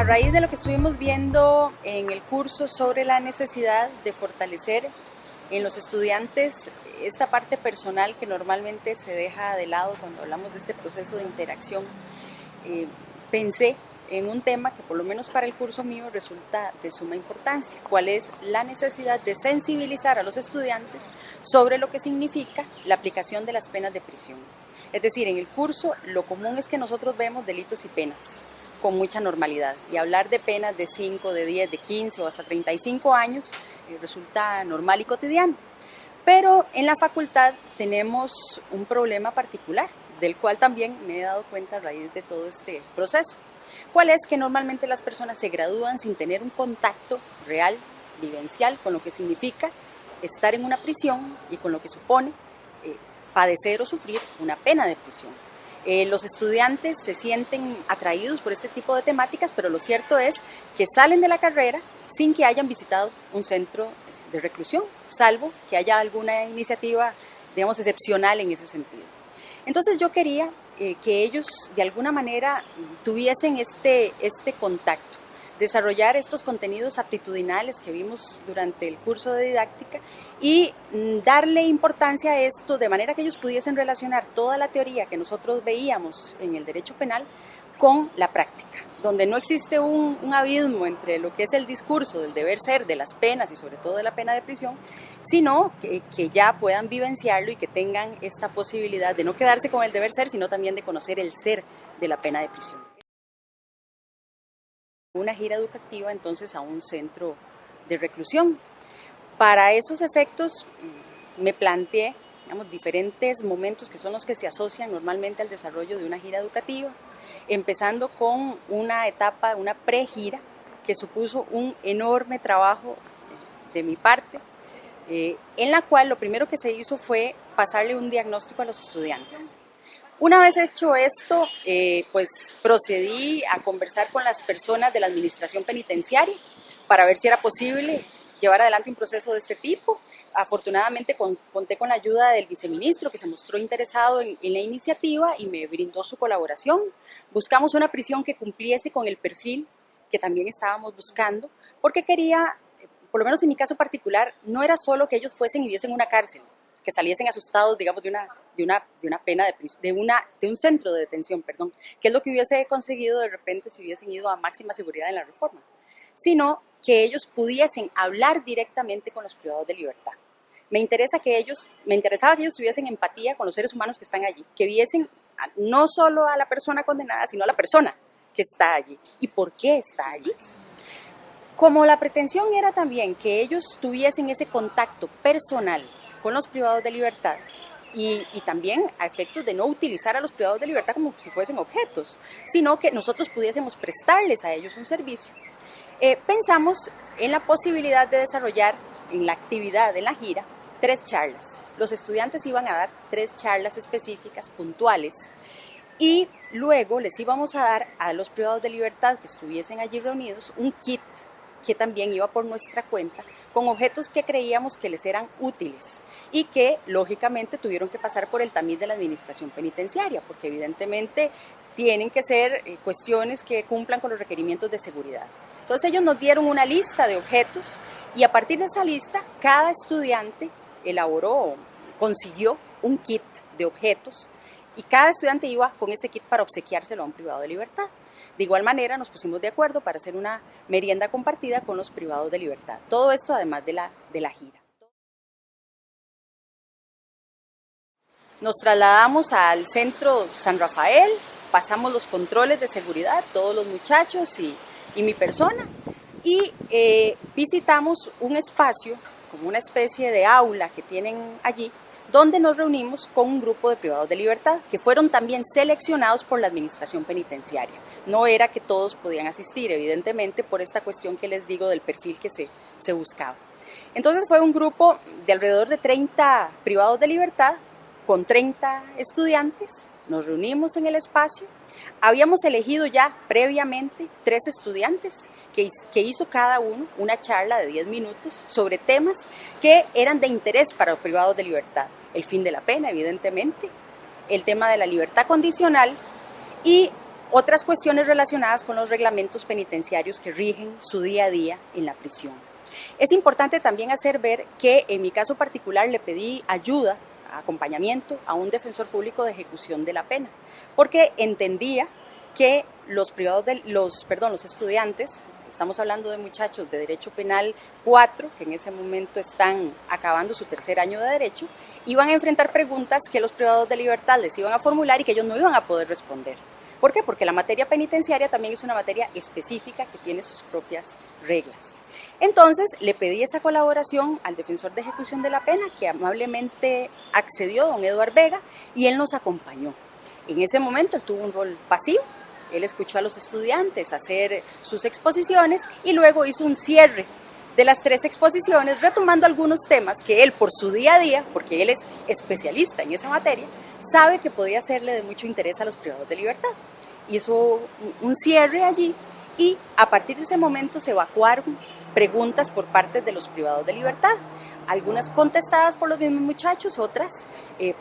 raíz de lo que estuvimos viendo en el curso sobre la necesidad de fortalecer en los estudiantes esta parte personal que normalmente se deja de lado cuando hablamos de este proceso de interacción, pensé en un tema que por lo menos para el curso mío resulta de suma importancia, cuál es la necesidad de sensibilizar a los estudiantes sobre lo que significa la aplicación de las penas de prisión. Es decir, en el curso lo común es que nosotros vemos delitos y penas con mucha normalidad, y hablar de penas de 5, de 10, de 15 o hasta 35 años resulta normal y cotidiano. Pero en la facultad tenemos un problema particular, del cual también me he dado cuenta a raíz de todo este proceso. ¿Cuál es? Que normalmente las personas se gradúan sin tener un contacto real, vivencial, con lo que significa estar en una prisión y con lo que supone padecer o sufrir una pena de prisión. Los estudiantes se sienten atraídos por este tipo de temáticas, pero lo cierto es que salen de la carrera sin que hayan visitado un centro de reclusión, salvo que haya alguna iniciativa, digamos, excepcional en ese sentido. Entonces yo quería que ellos de alguna manera tuviesen este contacto, desarrollar estos contenidos aptitudinales que vimos durante el curso de didáctica y darle importancia a esto de manera que ellos pudiesen relacionar toda la teoría que nosotros veíamos en el derecho penal con la práctica, donde no existe un abismo entre lo que es el discurso del deber ser, de las penas y sobre todo de la pena de prisión, sino que ya puedan vivenciarlo y que tengan esta posibilidad de no quedarse con el deber ser, sino también de conocer el ser de la pena de prisión. Una gira educativa entonces a un centro de reclusión. Para esos efectos me planteé, digamos, diferentes momentos que son los que se asocian normalmente al desarrollo de una gira educativa, empezando con una etapa, una pregira, que supuso un enorme trabajo de mi parte, en la cual lo primero que se hizo fue pasarle un diagnóstico a los estudiantes. Una vez hecho esto, pues procedí a conversar con las personas de la administración penitenciaria para ver si era posible llevar adelante un proceso de este tipo. Afortunadamente conté con la ayuda del viceministro, que se mostró interesado en la iniciativa y me brindó su colaboración. Buscamos una prisión que cumpliese con el perfil que también estábamos buscando, porque quería, por lo menos en mi caso particular, no era solo que ellos fuesen y viesen una cárcel, que saliesen asustados, digamos, de una pena de un centro de detención, perdón, que es lo que hubiese conseguido de repente si hubiesen ido a máxima seguridad en la reforma, sino que ellos pudiesen hablar directamente con los privados de libertad. Me interesaba que ellos tuviesen empatía con los seres humanos que están allí, que viesen no solo a la persona condenada, sino a la persona que está allí y por qué está allí. Como la pretensión era también que ellos tuviesen ese contacto personal con los privados de libertad y también a efectos de no utilizar a los privados de libertad como si fuesen objetos, sino que nosotros pudiésemos prestarles a ellos un servicio. Pensamos en la posibilidad de desarrollar en la actividad de la gira 3 charlas. Los estudiantes iban a dar 3 charlas específicas, puntuales, y luego les íbamos a dar a los privados de libertad que estuviesen allí reunidos un kit que también iba por nuestra cuenta, con objetos que creíamos que les eran útiles y que lógicamente tuvieron que pasar por el tamiz de la administración penitenciaria, porque evidentemente tienen que ser cuestiones que cumplan con los requerimientos de seguridad. Entonces ellos nos dieron una lista de objetos y a partir de esa lista cada estudiante consiguió un kit de objetos y cada estudiante iba con ese kit para obsequiárselo a un privado de libertad. De igual manera nos pusimos de acuerdo para hacer una merienda compartida con los privados de libertad. Todo esto además de la gira. Nos trasladamos al centro San Rafael, pasamos los controles de seguridad, todos los muchachos y mi persona, y visitamos un espacio, como una especie de aula que tienen allí, donde nos reunimos con un grupo de privados de libertad, que fueron también seleccionados por la administración penitenciaria. No era que todos podían asistir, evidentemente, por esta cuestión que les digo del perfil que se buscaba. Entonces fue un grupo de alrededor de 30 privados de libertad, con 30 estudiantes, nos reunimos en el espacio. Habíamos elegido ya previamente 3 estudiantes que hizo cada uno una charla de 10 minutos sobre temas que eran de interés para los privados de libertad. El fin de la pena, evidentemente, el tema de la libertad condicional y otras cuestiones relacionadas con los reglamentos penitenciarios que rigen su día a día en la prisión. Es importante también hacer ver que en mi caso particular le pedí ayuda, acompañamiento a un defensor público de ejecución de la pena, porque entendía que los estudiantes, estamos hablando de muchachos de Derecho Penal 4, que en ese momento están acabando su tercer año de Derecho, iban a enfrentar preguntas que los privados de libertad les iban a formular y que ellos no iban a poder responder. ¿Por qué? Porque la materia penitenciaria también es una materia específica que tiene sus propias reglas. Entonces le pedí esa colaboración al defensor de ejecución de la pena, que amablemente accedió, don Eduardo Vega, y él nos acompañó. En ese momento él tuvo un rol pasivo, él escuchó a los estudiantes hacer sus exposiciones y luego hizo un cierre de las 3 exposiciones, retomando algunos temas que él por su día a día, porque él es especialista en esa materia, sabe que podía serle de mucho interés a los privados de libertad. Hizo un cierre allí y a partir de ese momento se evacuaron preguntas por parte de los privados de libertad, algunas contestadas por los mismos muchachos, otras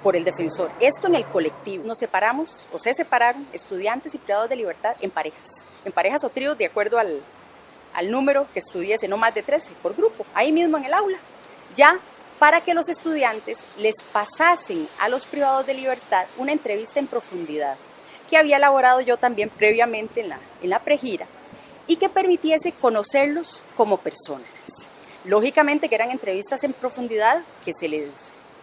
por el defensor. Esto en el colectivo. Nos separamos, o se separaron, estudiantes y privados de libertad en parejas o tríos de acuerdo al número que estudiese, no más de 13 por grupo, ahí mismo en el aula, ya para que los estudiantes les pasasen a los privados de libertad una entrevista en profundidad que había elaborado yo también previamente en la pregira y que permitiese conocerlos como personas. Lógicamente que eran entrevistas en profundidad que se les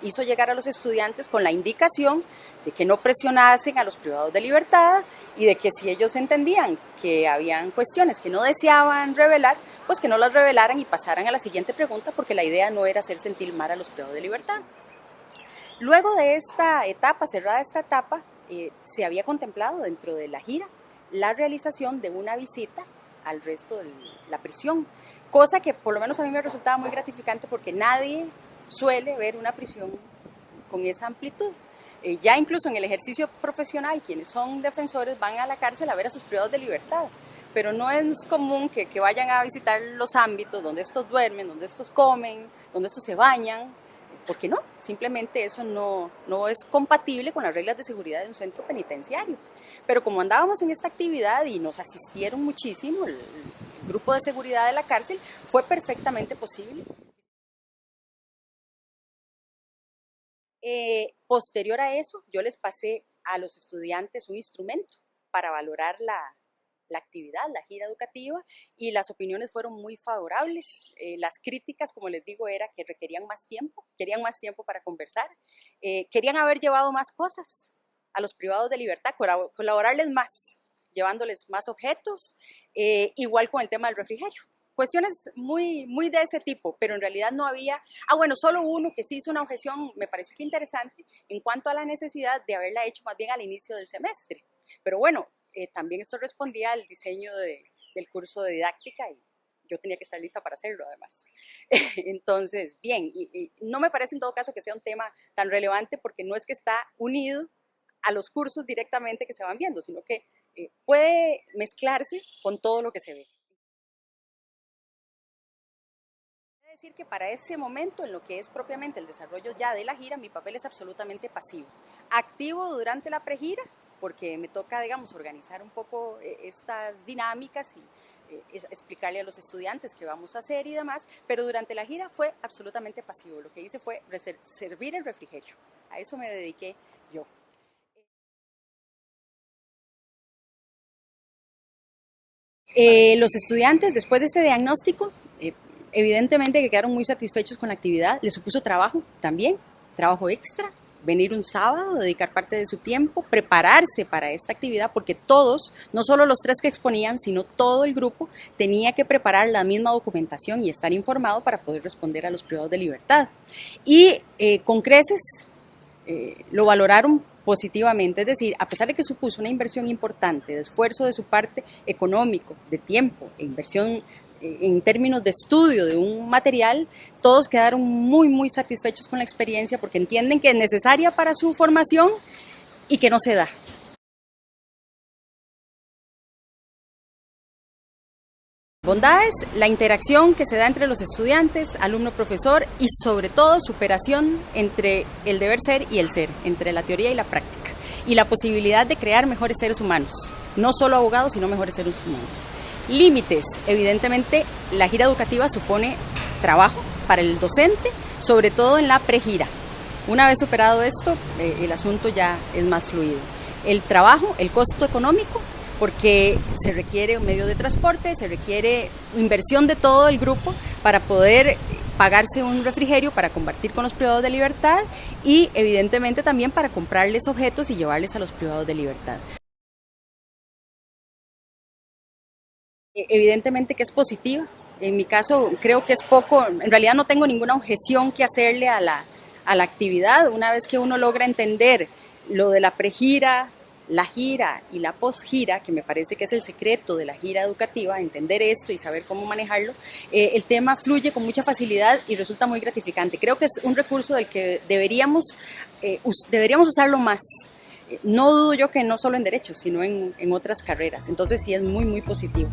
hizo llegar a los estudiantes con la indicación de que no presionasen a los privados de libertad y de que si ellos entendían que habían cuestiones que no deseaban revelar, pues que no las revelaran y pasaran a la siguiente pregunta, porque la idea no era hacer sentir mal a los privados de libertad. Luego de esta etapa, cerrada esta etapa, se había contemplado dentro de la gira la realización de una visita al resto de la prisión, cosa que por lo menos a mí me resultaba muy gratificante porque nadie suele ver una prisión con esa amplitud. Ya incluso en el ejercicio profesional, quienes son defensores van a la cárcel a ver a sus privados de libertad, pero no es común que vayan a visitar los ámbitos donde estos duermen, donde estos comen, donde estos se bañan. ¿Por qué no? Simplemente eso no es compatible con las reglas de seguridad de un centro penitenciario. Pero como andábamos en esta actividad y nos asistieron muchísimo, el grupo de seguridad de la cárcel, fue perfectamente posible. Posterior a eso, yo les pasé a los estudiantes un instrumento para valorar la actividad, la gira educativa, y las opiniones fueron muy favorables. Las críticas, como les digo, era que requerían más tiempo, querían más tiempo para conversar, querían haber llevado más cosas a los privados de libertad, colaborarles más, llevándoles más objetos, igual con el tema del refrigerio. Cuestiones muy de ese tipo, pero en realidad no había, solo uno que sí hizo una objeción, me pareció que interesante, en cuanto a la necesidad de haberla hecho más bien al inicio del semestre. Pero bueno, también esto respondía al diseño del curso de didáctica y yo tenía que estar lista para hacerlo además. Entonces, bien, y no me parece en todo caso que sea un tema tan relevante porque no es que está unido a los cursos directamente que se van viendo, sino que puede mezclarse con todo lo que se ve. Decir que para ese momento, en lo que es propiamente el desarrollo ya de la gira, mi papel es absolutamente pasivo. Activo durante la pregira, porque me toca, digamos, organizar un poco estas dinámicas y explicarle a los estudiantes qué vamos a hacer y demás, pero durante la gira fue absolutamente pasivo. Lo que hice fue servir el refrigerio. A eso me dediqué yo. Los estudiantes, después de ese diagnóstico, evidentemente que quedaron muy satisfechos con la actividad, les supuso trabajo también, trabajo extra, venir un sábado, dedicar parte de su tiempo, prepararse para esta actividad, porque todos, no solo los 3 que exponían, sino todo el grupo, tenía que preparar la misma documentación y estar informado para poder responder a los privados de libertad. Y con creces lo valoraron positivamente, es decir, a pesar de que supuso una inversión importante, de esfuerzo de su parte económico, de tiempo, e inversión en términos de estudio de un material, todos quedaron muy satisfechos con la experiencia porque entienden que es necesaria para su formación y que no se da. Bondades, la interacción que se da entre los estudiantes, alumno-profesor y sobre todo superación entre el deber ser y el ser, entre la teoría y la práctica, y la posibilidad de crear mejores seres humanos. no solo abogados, sino mejores seres humanos. Límites, evidentemente la gira educativa supone trabajo para el docente, sobre todo en la pregira. Una vez superado esto, el asunto ya es más fluido. El trabajo, el costo económico, porque se requiere un medio de transporte, se requiere inversión de todo el grupo para poder pagarse un refrigerio para compartir con los privados de libertad y evidentemente también para comprarles objetos y llevarles a los privados de libertad. Evidentemente que es positiva. En mi caso creo que es poco, en realidad no tengo ninguna objeción que hacerle a la actividad. Una vez que uno logra entender lo de la pregira, la gira y la posgira, que me parece que es el secreto de la gira educativa, entender esto y saber cómo manejarlo, el tema fluye con mucha facilidad y resulta muy gratificante. Creo que es un recurso del que deberíamos usarlo más. No dudo yo que no solo en derecho, sino en otras carreras. Entonces sí es muy, muy positivo.